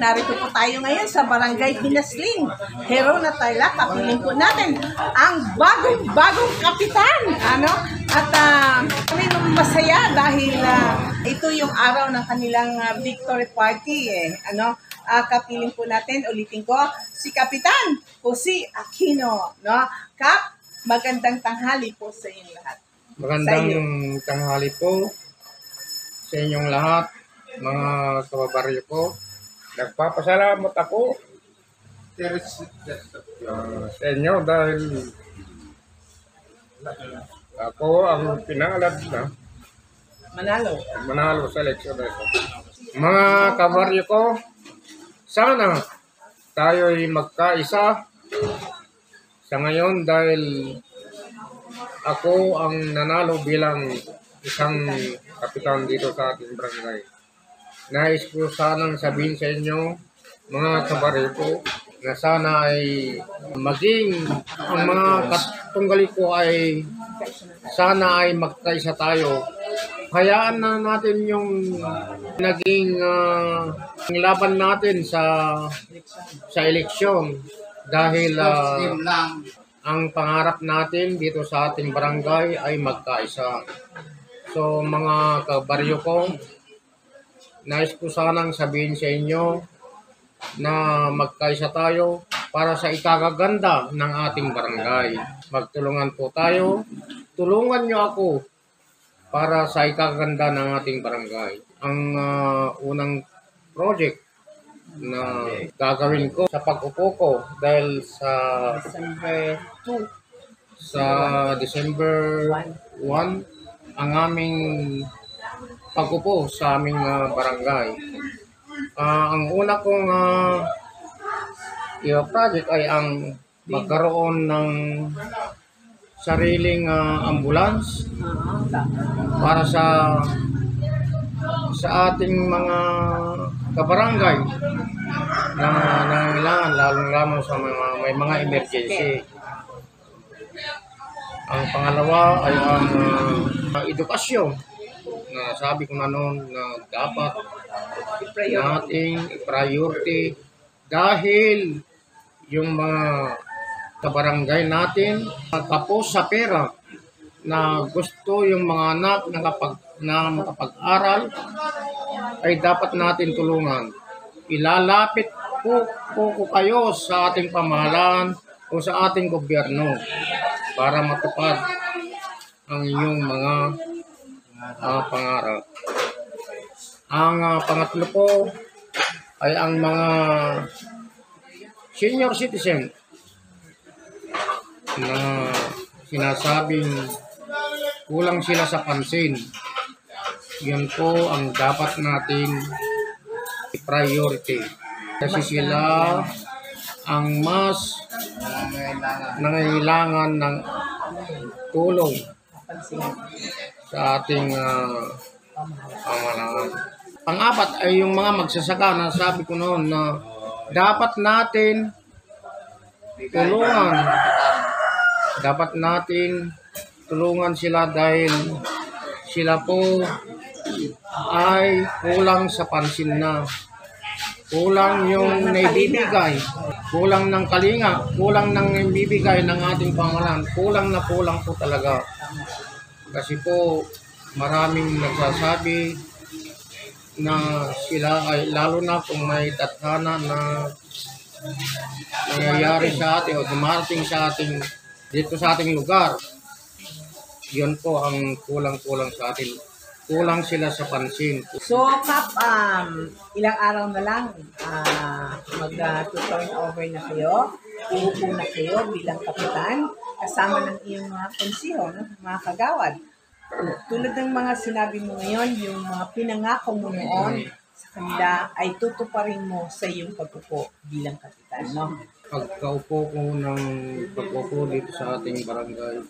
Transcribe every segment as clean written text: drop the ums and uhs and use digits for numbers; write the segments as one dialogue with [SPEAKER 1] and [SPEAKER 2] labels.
[SPEAKER 1] narito po tayo ngayon sa Barangay Hinasling. Hero na tayo, kapiling po natin ang bagong kapitan. At kami masaya dahil ito yung araw ng kanilang victory party. Kapiling po natin, ulitin ko, si Kapitan o si Aquino. Kap, magandang tanghali po sa inyong lahat.
[SPEAKER 2] Magandang tanghali po sa inyong lahat, mga kababaryo ko. Nagpapasalamat ako sa inyo dahil ako ang pinalad na manalo sa eleksyon na ito. Mga kababaryo ko, sana tayo'y magkaisa sa ngayon dahil ako ang nanalo bilang isang kapitan dito sa ating barangay. Nais ko sanang sabihin sa inyo, mga kabaryo ko, na sana ay maging ang mga katunggali ko ay sana ay magkaisa tayo. Hayaan na natin yung naging laban natin sa eleksyon dahil ang pangarap natin dito sa ating barangay ay magkaisa. So mga kabaryo ko, nais ko sanang sabihin sa inyo na magkaisa tayo para sa ikakaganda ng ating barangay. Magtulungan po tayo. Tulungan nyo ako para sa ikakaganda ng ating barangay. Ang unang project na gagawin ko sa pag-upo ko dahil sa December 1 ang aming pag-upo sa aming barangay. Ang una kong project ay ang magkaroon ng sariling ambulance para sa ating mga kabarangay na nangangailangan, lalong-lamang sa may mga emergency. Ang pangalawa ay ang edukasyon na sabi ko na noon na dapat nating priority dahil yung mga kabarangay natin tapos sa pera na gusto yung mga anak na makapag-aral ay dapat natin tulungan. Ilalapit po kayo sa ating pamahalaan o sa ating gobyerno para matupad ang inyong mga pangarap. Ang pangatlo po ay ang mga senior citizen na sinasabing kulang sila sa pansin. Yan po ang dapat natin priority. Kasi sila ang mas nangailangan ng tulong sa ating pamahalaan. Pang-apat ay yung mga magsasaka na sabi ko noon na dapat natin tulungan. Dapat natin tulungan sila dahil sila po ay kulang sa pansin na. Kulang yung naibibigay, kulang ng kalinga, kulang ng ibibigay ng ating pamahalaan, kulang po talaga. Kasi po maraming nagsasabi na sila ay lalo na kung may tatkana na nangyayari sa atin o dumarating sa ating dito sa ating lugar. Yun po ang kulang sa atin. Kulang sila sa pansin.
[SPEAKER 1] So, Kap, ilang araw na lang mag-turn over na kayo. Uupo na kayo bilang kapitan kasama ng iyong mga konsiho, mga kagawad. Tulad ng mga sinabi mo ngayon, yung mga pinangako mo noon sa kanila ay tutuparin mo sa iyong pag-upo bilang kapitan, no?
[SPEAKER 2] Pagkaupo ko dito sa ating barangay,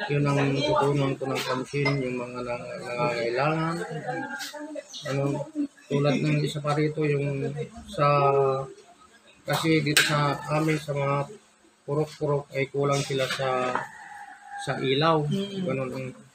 [SPEAKER 2] yun ang tutunan ko ng pansin, yung mga nangangailangan. Tulad ng isa pa rito, yung kasi dito sa amin sa mga purok-purok ay kulang sila sa ilaw. Ganun ang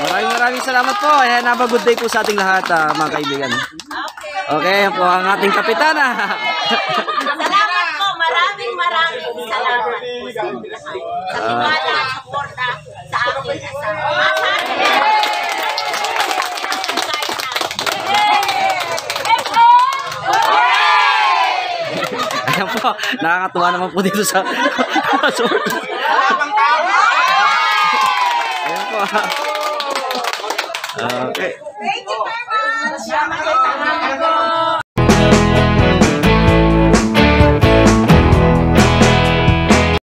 [SPEAKER 3] Okay, maraming salamat po. Ayan, have a good day po sa ating lahat, mga kaibigan. Okay, yan po ang ating kapitana.
[SPEAKER 4] Salamat po, maraming salamat po sa inyo lahat. Sa tiwala at suporta sa akin at sa
[SPEAKER 3] Ayan po, nakakatuwa naman po dito sa Ayan po. Okay.
[SPEAKER 1] Thank you very much.